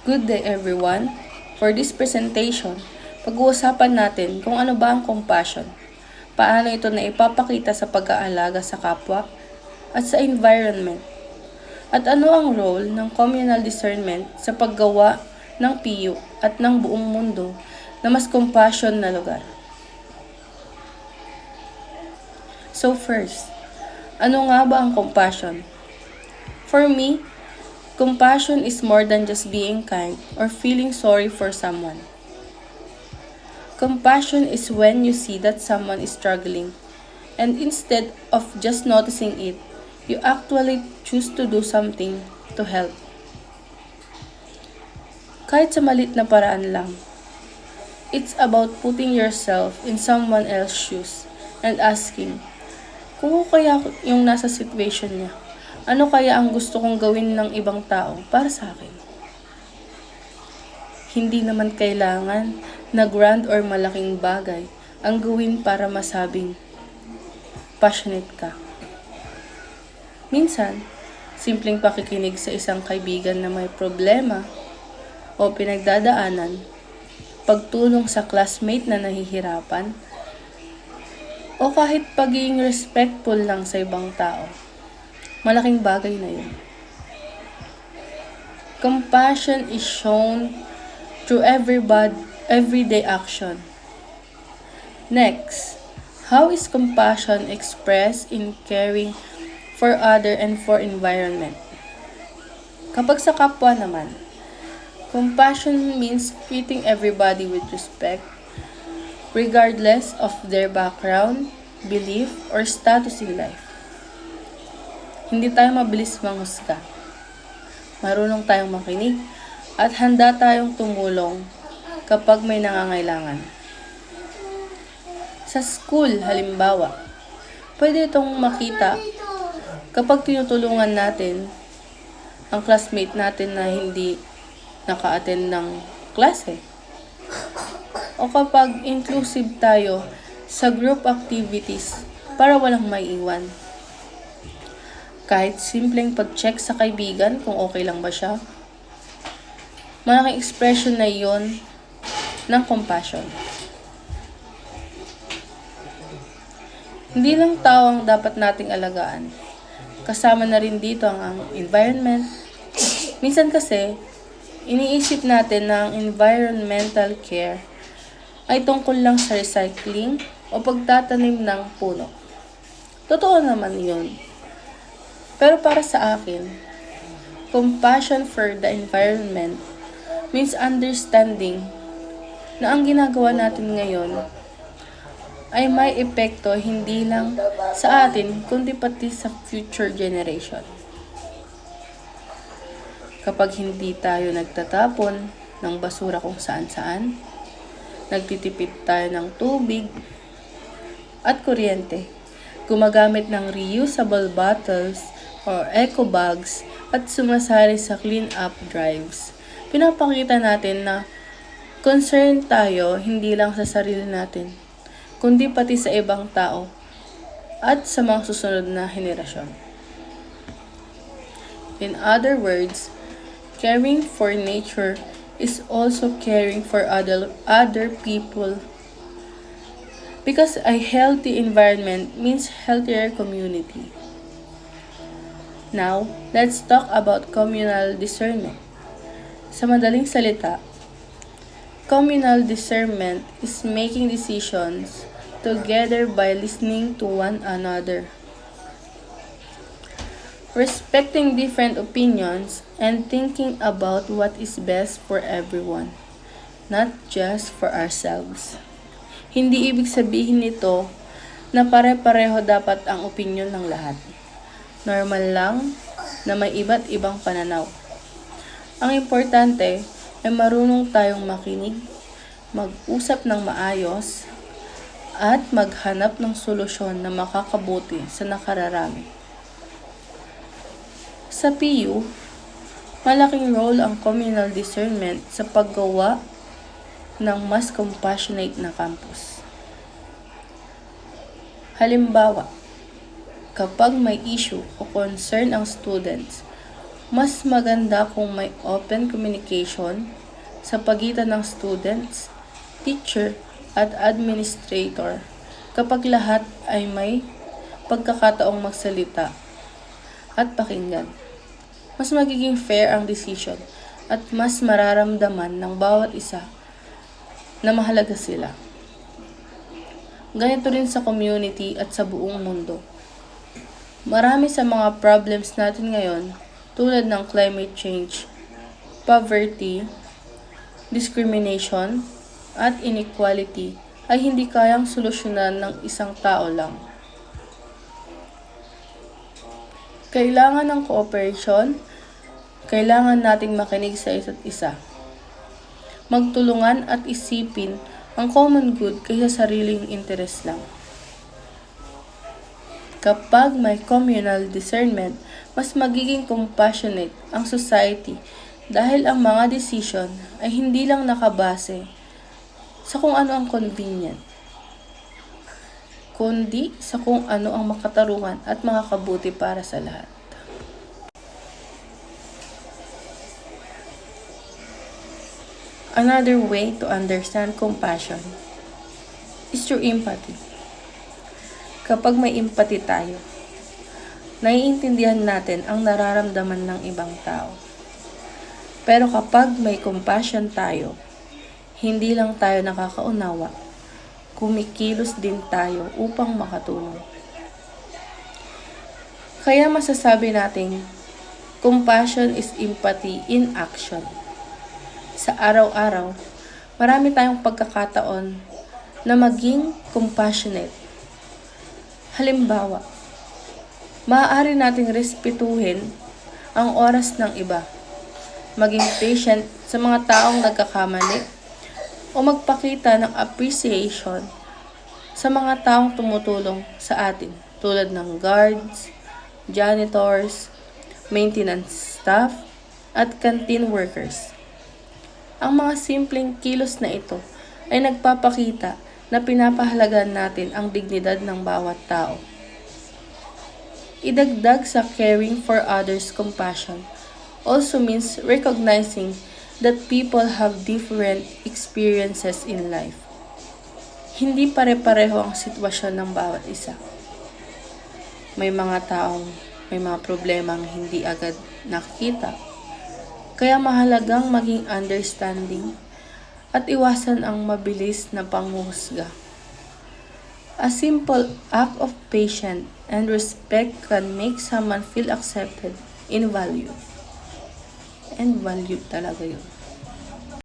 Good day everyone! For this presentation, pag-uusapan natin kung ano ba ang compassion, paano ito na ipapakita sa pag-aalaga sa kapwa at sa environment, at ano ang role ng communal discernment sa paggawa ng PU at ng buong mundo na mas compassion na lugar. So first, ano nga ba ang compassion? For me, compassion is more than just being kind or feeling sorry for someone. Compassion is when you see that someone is struggling, and instead of just noticing it, you actually choose to do something to help. Kahit sa malit na paraan lang. It's about putting yourself in someone else's shoes and asking, kung kaya yung nasa situation niya, ano kaya ang gusto kong gawin ng ibang tao para sa akin? Hindi naman kailangan na grand or malaking bagay ang gawin para masabing passionate ka. Minsan, simpleng pakikinig sa isang kaibigan na may problema o pinagdadaanan, pagtulong sa classmate na nahihirapan, o kahit pagiging respectful lang sa ibang tao. Malaking bagay na yun. Compassion is shown through everyday action. Next, how is compassion expressed in caring for other and for environment? Kapag sa kapwa naman, compassion means treating everybody with respect, regardless of their background, belief, or status in life. Hindi tayo mabilis manghusga. Marunong tayong makinig at handa tayong tumulong kapag may nangangailangan. Sa school, halimbawa, pwede itong makita kapag tinutulungan natin ang classmate natin na hindi naka-attend ng klase. O kapag inclusive tayo sa group activities para walang maiiwan. Kahit simpleng pag-check sa kaibigan kung okay lang ba siya. Malaking expression na iyon ng compassion. Hindi lang tao ang dapat nating alagaan. Kasama na rin dito ang environment. Minsan kasi, iniisip natin na ang environmental care ay tungkol lang sa recycling o pagtatanim ng puno. Totoo naman yun. Pero para sa akin, compassion for the environment means understanding na ang ginagawa natin ngayon ay may epekto hindi lang sa atin kundi pati sa future generation. Kapag hindi tayo nagtatapon ng basura kung saan-saan, nagtitipid tayo ng tubig at kuryente, gumagamit ng reusable bottles or eco bags at sumasali sa clean-up drives, pinapakita natin na concerned tayo hindi lang sa sarili natin, kundi pati sa ibang tao at sa mga susunod na henerasyon. In other words, caring for nature is also caring for other people, because a healthy environment means healthier community. Now, let's talk about communal discernment. Sa madaling salita, communal discernment is making decisions together by listening to one another, respecting different opinions, and thinking about what is best for everyone, not just for ourselves. Hindi ibig sabihin nito na pare-pareho dapat ang opinion ng lahat. Normal lang na may iba't ibang pananaw. Ang importante ay marunong tayong makinig, mag-usap ng maayos, at maghanap ng solusyon na makakabuti sa nakararami. Sa PU, malaking role ang communal discernment sa paggawa ng mas compassionate na campus. Halimbawa, kapag may issue o concern ang students, Mas maganda kung may open communication sa pagitan ng students, teacher, at administrator kapag lahat ay may pagkakataong magsalita at pakinggan. Mas magiging fair ang decision at mas mararamdaman ng bawat isa na mahalaga sila. Ganito rin sa community at sa buong mundo. Marami sa mga problems natin ngayon tulad ng climate change, poverty, discrimination, at inequality ay hindi kayang solusyonan ng isang tao lang. Kailangan ng cooperation, kailangan nating makinig sa isa't isa. Magtulungan at isipin ang common good kaysa sariling interes lang. Kapag may communal discernment, mas magiging compassionate ang society dahil ang mga decision ay hindi lang nakabase sa kung ano ang convenient, kundi sa kung ano ang makatarungan at makakabuti para sa lahat. Another way to understand compassion is through empathy. Kapag may empathy tayo, naiintindihan natin ang nararamdaman ng ibang tao. Pero kapag may compassion tayo, hindi lang tayo nakakaunawa, kumikilos din tayo upang makatulong. Kaya masasabi nating, compassion is empathy in action. Sa araw-araw, marami tayong pagkakataon na maging compassionate. Halimbawa, maaari nating respetuhin ang oras ng iba, maging patient sa mga taong nagkakamali, o magpakita ng appreciation sa mga taong tumutulong sa atin tulad ng guards, janitors, maintenance staff, at canteen workers. Ang mga simpleng kilos na ito ay nagpapakita na pinapahalagan natin ang dignidad ng bawat tao. Idagdag sa caring for others' compassion also means recognizing that people have different experiences in life. Hindi pare-pareho ang sitwasyon ng bawat isa. May mga taong may mga problemang hindi agad nakikita. Kaya mahalagang maging understanding at iwasan ang mabilis na panghuhusga. A simple act of patience and respect can make someone feel accepted and valued. And valued talaga yun.